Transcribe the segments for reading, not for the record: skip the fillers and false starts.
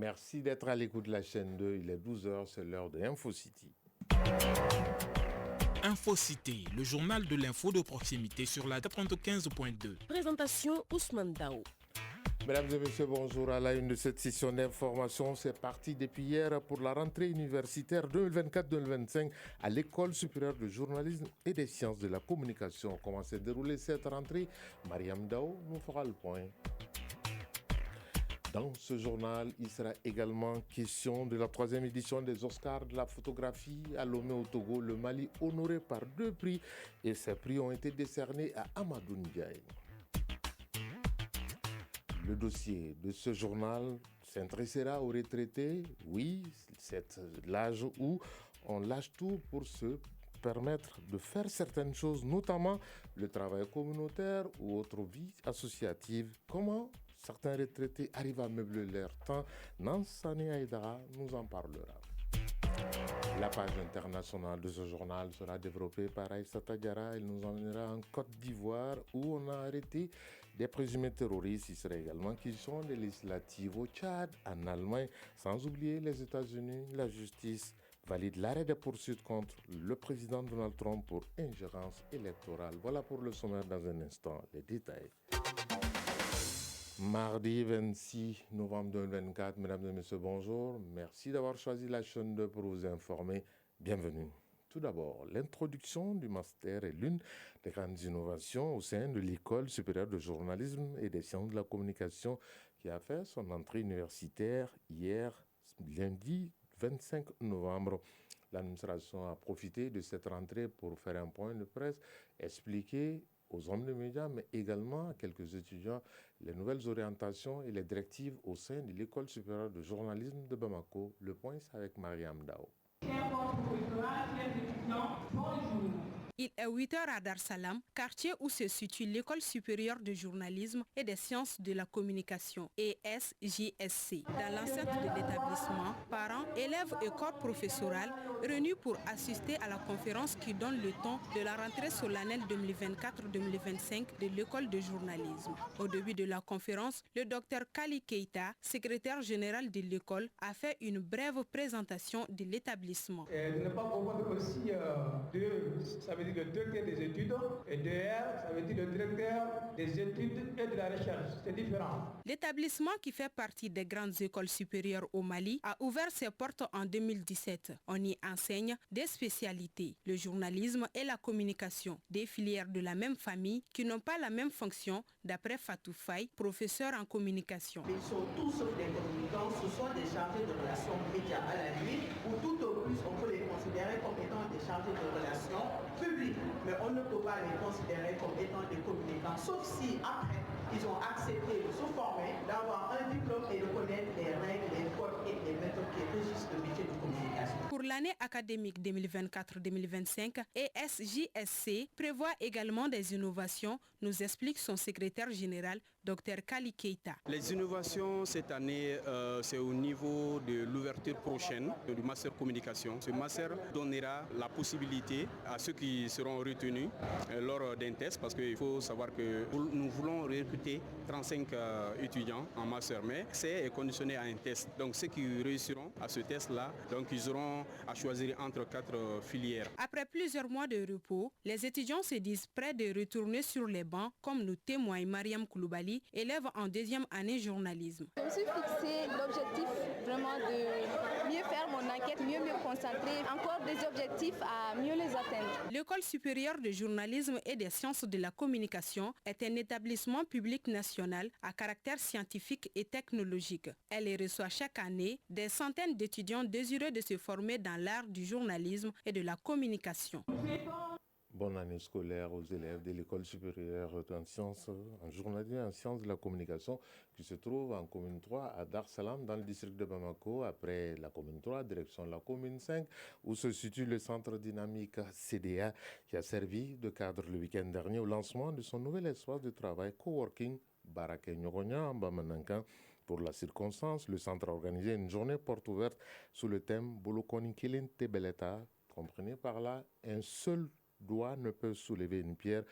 Merci d'être à l'écoute de la chaîne 2. Il est 12h, c'est l'heure de InfoCity. InfoCity, le journal de l'info de proximité sur la 95.2. Présentation Ousmane Dao. Mesdames et messieurs, bonjour. À la une de cette session d'information, c'est parti depuis hier pour la rentrée universitaire 2024-2025 à l'École supérieure de journalisme et des sciences de la communication. Comment s'est déroulée cette rentrée? Mariam Dao nous fera le point. Dans ce journal, il sera également question de la 3e édition des Oscars de la photographie à Lomé au Togo, le Mali honoré par 2 prix et ces prix ont été décernés à Amadou Ndiaye. Le dossier de ce journal s'intéressera aux retraités. Oui, c'est l'âge où on lâche tout pour se permettre de faire certaines choses, notamment le travail communautaire ou autre vie associative. Comment certains retraités arrivent à meubler leur temps? Nansani Aïdara nous en parlera. La page internationale de ce journal sera développée par Aïssata Diarra. Elle nous emmènera en Côte d'Ivoire où on a arrêté des présumés terroristes. Il sera également question des législatives au Tchad, en Allemagne, sans oublier les États-Unis. La justice valide l'arrêt des poursuites contre le président Donald Trump pour ingérence électorale. Voilà pour le sommaire dans un instant. Les détails. Mardi 26 novembre 2024, mesdames et messieurs, bonjour. Merci d'avoir choisi la chaîne 2 pour vous informer. Bienvenue. Tout d'abord, l'introduction du master est l'une des grandes innovations au sein de l'École supérieure de journalisme et des sciences de la communication qui a fait son entrée universitaire hier, lundi 25 novembre. L'administration a profité de cette rentrée pour faire un point de presse, expliquer aux hommes de médias, mais également à quelques étudiants, les nouvelles orientations et les directives au sein de l'École supérieure de journalisme de Bamako. Le point, c'est avec Mariam Dao. Il est 8h à Dar Salam, quartier où se situe l'École supérieure de journalisme et des sciences de la communication, ESJSC. Dans l'enceinte de l'établissement, parents, élèves et corps professoral réunis pour assister à la conférence qui donne le ton de la rentrée solennelle 2024-2025 de l'École de journalisme. Au début de la conférence, le docteur Kali Keita, secrétaire général de l'école, a fait une brève présentation de l'établissement. Ne pas comprendre aussi ça veut dire le directeur des études, et DR, ça veut dire le directeur des études et de la recherche. C'est différent. L'établissement, qui fait partie des grandes écoles supérieures au Mali, a ouvert ses portes en 2017. On y enseigne des spécialités, le journalisme et la communication, des filières de la même famille qui n'ont pas la même fonction, d'après Fatou Faye, professeur en communication. Ils sont tous sauf des communicants, ce sont des chargés de relations médias à la nuit, ou tout au plus on peut les considérer comme étant des chargés de relations publiques, mais on ne peut pas les considérer comme étant des communicants, sauf si après ils ont accepté de se former, d'avoir un diplôme et de connaître les règles, les codes et les méthodes qui régissent le métier de communication. Pour l'année académique 2024-2025, ESJSC prévoit également des innovations, nous explique son secrétaire général, Dr Kali Keita. Les innovations cette année, c'est au niveau de l'ouverture prochaine du master communication. Ce master donnera la possibilité à ceux qui seront retenus lors d'un test, parce qu'il faut savoir que nous voulons recruter 35 étudiants en master, mais c'est conditionné à un test. Donc ceux qui réussiront à ce test-là, donc ils auront à choisir entre 4 filières. Après plusieurs mois de repos, les étudiants se disent prêts de retourner sur les bancs, comme nous témoigne Mariam Kouloubali, élève en 2e année journalisme. Je me suis fixé l'objectif vraiment de mieux faire mon enquête, mieux me concentrer, encore des objectifs à mieux les atteindre. L'École supérieure de journalisme et des sciences de la communication est un établissement public national à caractère scientifique et technologique. Elle y reçoit chaque année des centaines d'étudiants désireux de se former dans l'art du journalisme et de la communication. Bonne année scolaire aux élèves de l'École supérieure en sciences, en journalisme et en sciences de la communication qui se trouve en commune 3 à Dar Salam dans le district de Bamako. Après la commune 3, direction la commune 5 où se situe le centre dynamique CDA qui a servi de cadre le week-end dernier au lancement de son nouvel espace de travail coworking Baraké Nyogonya en Bamanankan. Pour la circonstance, le centre a organisé une journée porte ouverte sous le thème Bolokoni Kilin Tebeleta. Comprenez par là, un seul doigt ne peut soulever une pierre.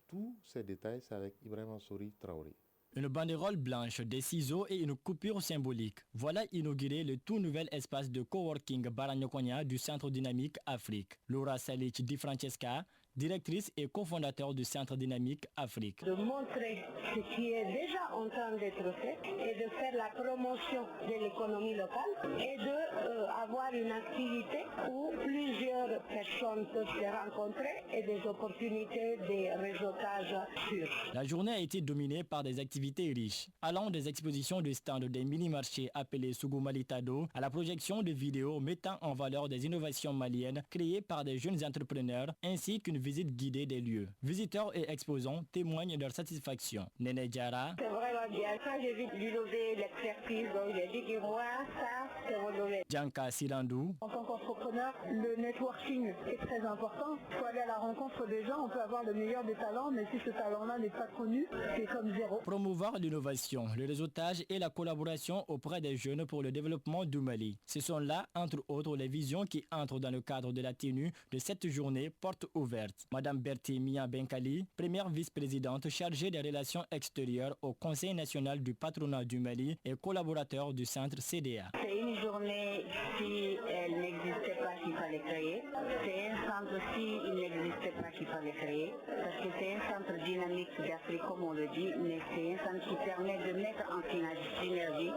Tous ces détails, c'est avec Ibrahim Ansori Traoré. Une banderole blanche, des ciseaux et une coupure symbolique. Voilà inauguré le tout nouvel espace de coworking Baranyokonia du Centre Dynamique Afrique. Laura Salic Di Francesca, directrice et cofondateur du Centre Dynamique Afrique. De montrer ce qui est déjà en train d'être fait et de faire la promotion de l'économie locale et d'avoir une activité où plusieurs personnes peuvent se rencontrer et des opportunités de réseautage sûrs. La journée a été dominée par des activités riches, allant des expositions de stands des mini-marchés appelés Sugumalitado à la projection de vidéos mettant en valeur des innovations maliennes créées par des jeunes entrepreneurs ainsi qu'une visite guidée des lieux. Visiteurs et exposants témoignent de leur satisfaction. Nene Diara. C'est vraiment bien. Quand j'ai vu l'innover, l'expertise, donc j'ai dit que moi, ça, c'est mon domaine. Djanka Sirandou. En tant qu'entrepreneur, le networking est très important. Il faut aller à la rencontre des gens. On peut avoir le meilleur des talents, mais si ce talent-là n'est pas connu, c'est comme zéro. Promouvoir l'innovation, le réseautage et la collaboration auprès des jeunes pour le développement du Mali. Ce sont là, entre autres, les visions qui entrent dans le cadre de la tenue de cette journée porte ouverte. Madame Berti Mia Benkali, première vice-présidente chargée des relations extérieures au Conseil national du patronat du Mali et collaborateur du centre CDA. C'est une journée, si elle n'existait pas, qu'il fallait créer. C'est un centre, si il n'existait pas, qu'il fallait créer. Parce que c'est un centre dynamique d'Afrique, comme on le dit, mais c'est un centre qui permet de mettre en synergie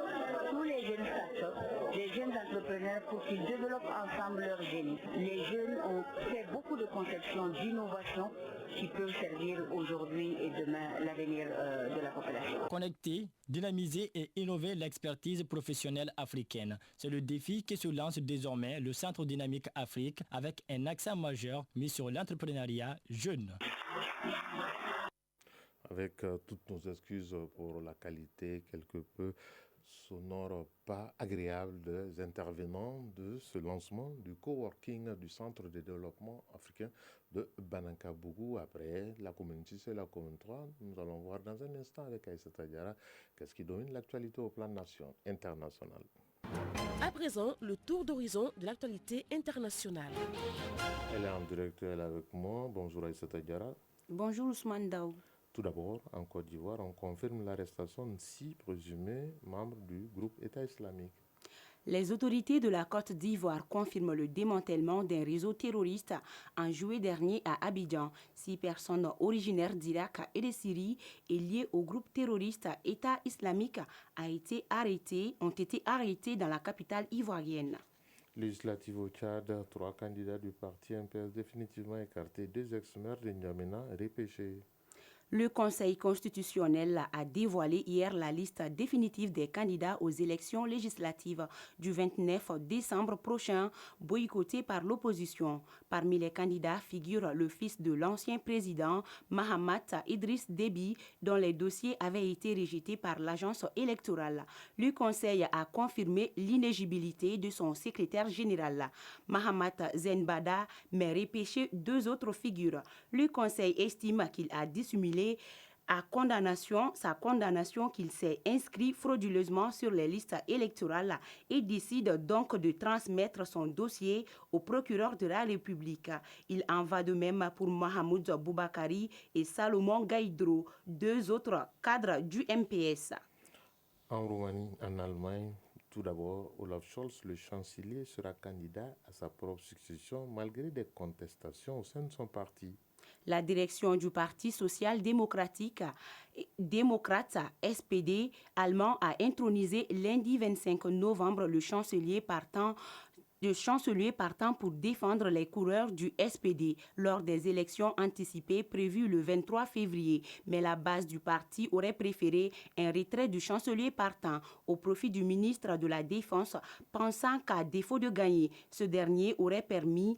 tous les jeunes startups, les jeunes entrepreneurs pour qu'ils développent ensemble leur génie. Les jeunes ont fait beaucoup de conceptions d'innovation qui peuvent servir aujourd'hui et demain l'avenir de la population. Connecter, dynamiser et innover l'expertise professionnelle africaine. C'est le défi qui se lance désormais le Centre Dynamique Afrique avec un accent majeur mis sur l'entrepreneuriat jeune. Avec toutes nos excuses pour la qualité quelque peu sonore pas agréable des intervenants de ce lancement du coworking du Centre de développement africain de Banankabougou. Après la communauté, c'est la commune 3. Nous allons voir dans un instant avec Aïssata Diarra qu'est-ce qui domine l'actualité au plan international. À présent, le tour d'horizon de l'actualité internationale. Elle est en direct, elle est avec moi. Bonjour Aïssata Diarra. Bonjour Ousmane Daou. Tout d'abord, en Côte d'Ivoire, on confirme l'arrestation de 6 présumés membres du groupe État islamique. Les autorités de la Côte d'Ivoire confirment le démantèlement d'un réseau terroriste en juillet dernier à Abidjan. 6 personnes originaires d'Irak et de Syrie et liées au groupe terroriste État islamique ont été arrêtées dans la capitale ivoirienne. Législative au Tchad, 3 candidats du parti MPS définitivement écartés, 2 ex-maires de N'Djamena repêchés. Le Conseil constitutionnel a dévoilé hier la liste définitive des candidats aux élections législatives du 29 décembre prochain, boycottées par l'opposition. Parmi les candidats figure le fils de l'ancien président, Mahamat Idriss Déby, dont les dossiers avaient été rejetés par l'agence électorale. Le Conseil a confirmé l'inéligibilité de son secrétaire général, Mahamat Zenbada, mais repêché 2 autres figures. Le Conseil estime qu'il a dissimulé sa condamnation qu'il s'est inscrit frauduleusement sur les listes électorales et décide donc de transmettre son dossier au procureur de la République. Il en va de même pour Mahamoud Boubakari et Salomon Gaïdro, 2 autres cadres du MPS. En Roumanie, en Allemagne, tout d'abord, Olaf Scholz, le chancelier, sera candidat à sa propre succession malgré des contestations au sein de son parti. La direction du Parti social-démocrate SPD allemand a intronisé lundi 25 novembre le chancelier partant pour défendre les coureurs du SPD lors des élections anticipées prévues le 23 février. Mais la base du parti aurait préféré un retrait du chancelier partant au profit du ministre de la Défense, pensant qu'à défaut de gagner, ce dernier aurait permis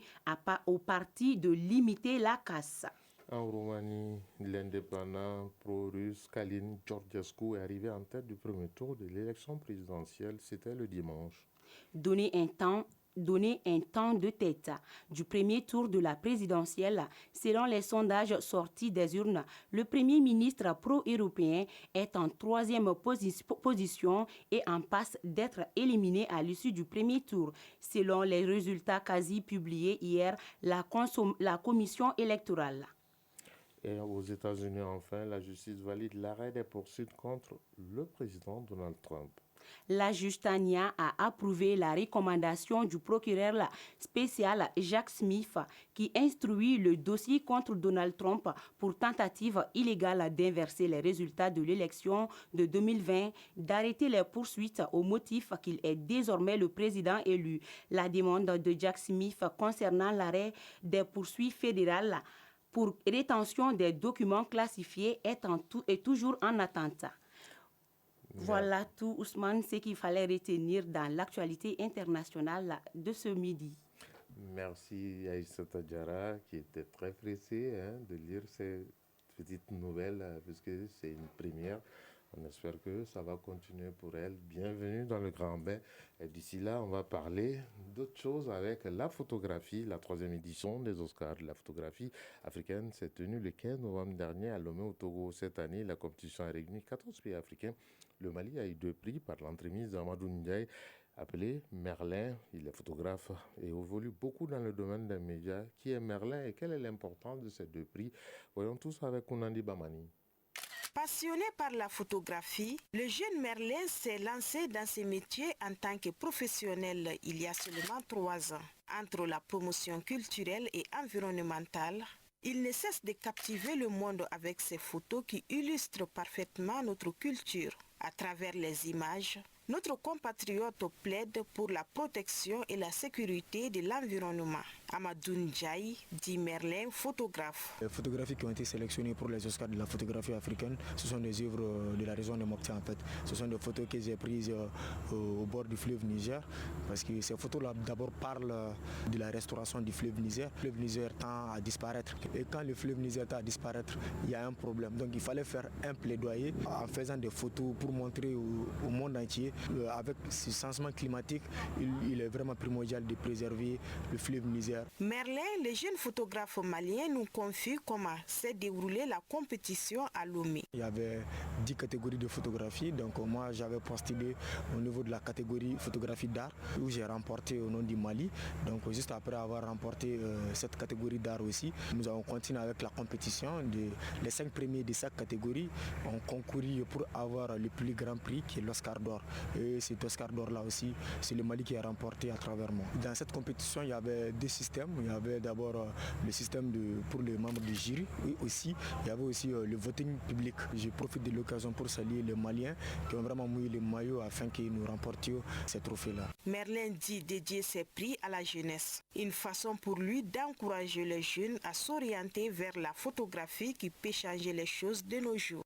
au parti de limiter la casse. En Roumanie, l'indépendant pro-russe Călin Georgescu est arrivé en tête du premier tour de l'élection présidentielle. C'était le dimanche. Donner un temps de tête du premier tour de la présidentielle. Selon les sondages sortis des urnes, le Premier ministre pro-européen est en 3e position et en passe d'être éliminé à l'issue du premier tour. Selon les résultats quasi publiés hier, la commission électorale. Et aux États-Unis, enfin, la justice valide l'arrêt des poursuites contre le président Donald Trump. La juge Tania a approuvé la recommandation du procureur spécial Jack Smith qui instruit le dossier contre Donald Trump pour tentative illégale d'inverser les résultats de l'élection de 2020, d'arrêter les poursuites au motif qu'il est désormais le président élu. La demande de Jack Smith concernant l'arrêt des poursuites fédérales pour rétention des documents classifiés est toujours en attente. Voilà tout, Ousmane, ce qu'il fallait retenir dans l'actualité internationale de ce midi. Merci Aïssata Diarra qui était très pressée de lire ces petites nouvelles puisque c'est une première. On espère que ça va continuer pour elle. Bienvenue dans le Grand Bain. Et d'ici là, on va parler d'autres choses avec la photographie. La 3e édition des Oscars de la photographie africaine s'est tenue le 15 novembre dernier à Lomé au Togo. Cette année, la compétition a réuni 14 pays africains. Le Mali a eu 2 prix par l'entremise d'Amadou Ndiaye, appelé Merlin. Il est photographe et évolue beaucoup dans le domaine des médias. Qui est Merlin et quelle est l'importance de ces 2 prix? Voyons tous avec Kounandi Bamani. Passionné par la photographie, le jeune Merlin s'est lancé dans ce métier en tant que professionnel il y a seulement 3 ans. Entre la promotion culturelle et environnementale, il ne cesse de captiver le monde avec ses photos qui illustrent parfaitement notre culture. À travers les images, notre compatriote plaide pour la protection et la sécurité de l'environnement. Amadou Ndiaye, dit Merlin, photographe. Les photographies qui ont été sélectionnées pour les Oscars de la photographie africaine, ce sont des œuvres de la région de Mopti en fait. Ce sont des photos que j'ai prises au bord du fleuve Niger, parce que ces photos-là d'abord parlent de la restauration du fleuve Niger. Le fleuve Niger tend à disparaître. Et quand le fleuve Niger tend à disparaître, il y a un problème. Donc il fallait faire un plaidoyer en faisant des photos pour montrer au monde entier. Avec ce changement climatique, il est vraiment primordial de préserver le fleuve Niger. Merlin, le jeune photographe malien, nous confie comment s'est déroulée la compétition à Lomé. Il y avait 10 catégories de photographie, donc moi j'avais postulé au niveau de la catégorie photographie d'art où j'ai remporté au nom du Mali. Donc juste après avoir remporté cette catégorie d'art aussi, nous avons continué avec la compétition. Les 5 premiers de chaque catégorie ont concouru pour avoir le plus grand prix qui est l'Oscar d'or. Et cet Oscar d'or là aussi, c'est le Mali qui a remporté à travers moi. Dans cette compétition, il y avait 2 systèmes. Il y avait d'abord le système pour les membres du jury et aussi il y avait aussi le voting public. Je profite de l'occasion pour saluer les Maliens qui ont vraiment mouillé le maillot afin que nous remportions ces trophées-là. Merlin dit dédier ses prix à la jeunesse. Une façon pour lui d'encourager les jeunes à s'orienter vers la photographie qui peut changer les choses de nos jours.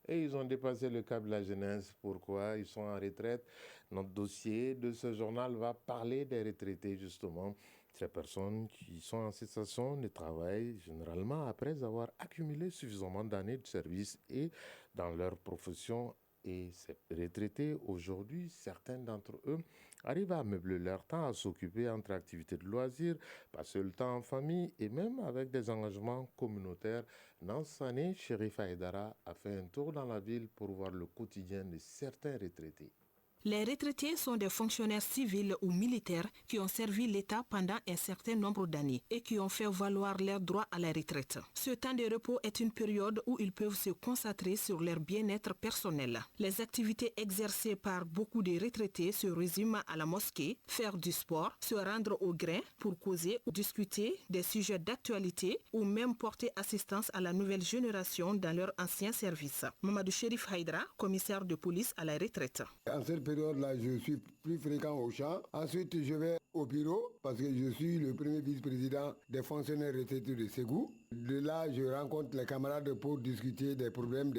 Et ils ont dépassé le cap de la jeunesse. Pourquoi? Ils sont en retraite. Notre dossier de ce journal va parler des retraités, justement. Ces personnes qui sont en cessation de travail, généralement après avoir accumulé suffisamment d'années de service et dans leur profession. Et ces retraités, aujourd'hui, certains d'entre eux arrivent à meubler leur temps, à s'occuper entre activités de loisirs, passer le temps en famille et même avec des engagements communautaires. Nansane Chérif Haïdara a fait un tour dans la ville pour voir le quotidien de certains retraités. Les retraités sont des fonctionnaires civils ou militaires qui ont servi l'État pendant un certain nombre d'années et qui ont fait valoir leurs droits à la retraite. Ce temps de repos est une période où ils peuvent se concentrer sur leur bien-être personnel. Les activités exercées par beaucoup de retraités se résument à la mosquée, faire du sport, se rendre au grain pour causer ou discuter des sujets d'actualité ou même porter assistance à la nouvelle génération dans leur ancien service. Mamadou Chérif Haïdara, commissaire de police à la retraite. Là, je suis plus fréquent au champ. Ensuite, je vais au bureau parce que je suis le premier vice-président des fonctionnaires retraités de Ségou. De là, je rencontre les camarades pour discuter des problèmes,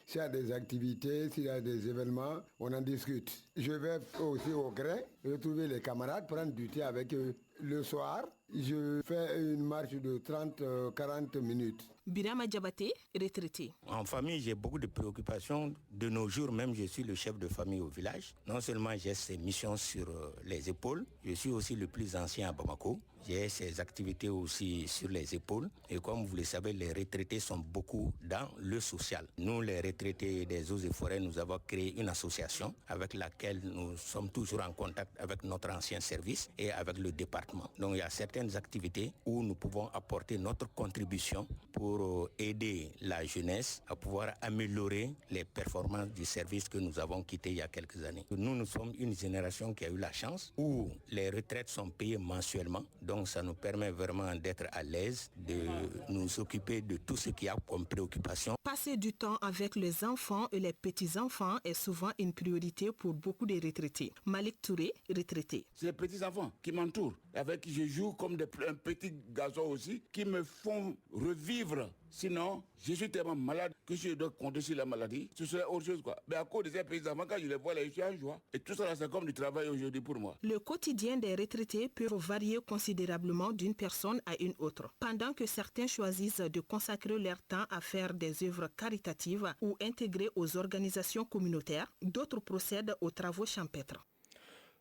s'il y a des activités, s'il y a des événements, on en discute. Je vais aussi au grain, retrouver les camarades, prendre du thé avec eux. Le soir, je fais une marche de 30-40 minutes. Birama Diabaté, retraité. En famille, j'ai beaucoup de préoccupations. De nos jours même, je suis le chef de famille au village. Non seulement j'ai ces missions sur les épaules, je suis aussi le plus ancien à Bamako. J'ai ces activités aussi sur les épaules. Et comme vous le savez, les retraités sont beaucoup dans le social. Nous, les retraités des eaux et forêts, nous avons créé une association avec laquelle nous sommes toujours en contact avec notre ancien service et avec le département. Donc il y a certaines activités où nous pouvons apporter notre contribution pour aider la jeunesse à pouvoir améliorer les performances du service que nous avons quitté il y a quelques années. Nous sommes une génération qui a eu la chance où les retraites sont payées mensuellement. Donc ça nous permet vraiment d'être à l'aise, de nous occuper de tout ce qu'il y a comme préoccupation. Passer du temps avec les enfants et les petits-enfants est souvent une priorité pour beaucoup de retraités. Malik Touré, retraité. C'est les petits-enfants qui m'entourent, avec qui je joue comme un petit garçon aussi, qui me font revivre. Sinon, je suis tellement malade que si je dois compter sur la maladie, ce serait autre chose, quoi. Mais à cause de ces petits-enfants, quand je les vois là, je suis en joie. Et tout ça, là, c'est comme du travail aujourd'hui pour moi. Le quotidien des retraités peut varier considérablement d'une personne à une autre. Pendant que certains choisissent de consacrer leur temps à faire des œuvres caritatives ou intégrer aux organisations communautaires, d'autres procèdent aux travaux champêtres.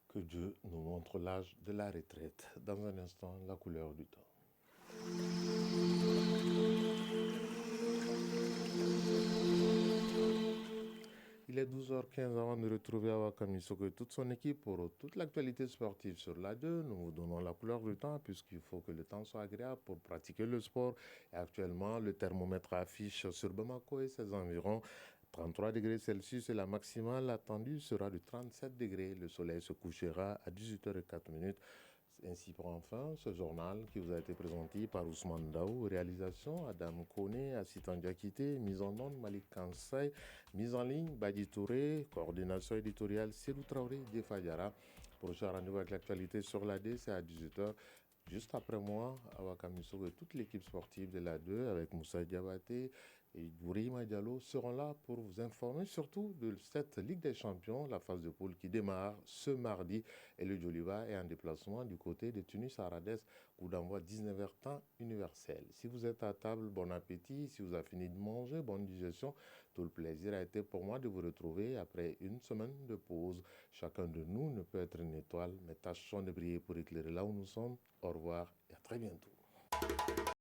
Que Dieu nous montre l'âge de la retraite. Dans un instant, la couleur du temps. Il est 12h15 avant de retrouver Awa Kamisoko et toute son équipe pour toute l'actualité sportive sur l'A2. Nous vous donnons la couleur du temps puisqu'il faut que le temps soit agréable pour pratiquer le sport. Et actuellement, le thermomètre affiche sur Bamako et ses environs 33 degrés Celsius et la maximale attendue sera de 37 degrés. Le soleil se couchera à 18h04. Ainsi prend fin ce journal qui vous a été présenté par Ousmane Daou, réalisation Adam Kone, Assitan Diakité, mise en onde Malik Kansai, mise en ligne Badi Touré, coordination éditoriale Serou Traoré, Defayara. Prochain rendez-vous avec l'actualité sur l'AD, c'est à 18h. Juste après moi, Awa Kamisoko et toute l'équipe sportive de l'A2 avec Moussa Diabaté et Bourima Diallo seront là pour vous informer surtout de cette Ligue des Champions, la phase de poule qui démarre ce mardi. Et le Joliba est en déplacement du côté de Tunis à Radès, coup d'envoi 19h temps universel. Si vous êtes à table, bon appétit. Si vous avez fini de manger, bonne digestion. Tout le plaisir a été pour moi de vous retrouver après une semaine de pause. Chacun de nous ne peut être une étoile, mais tâchons de briller pour éclairer là où nous sommes. Au revoir et à très bientôt.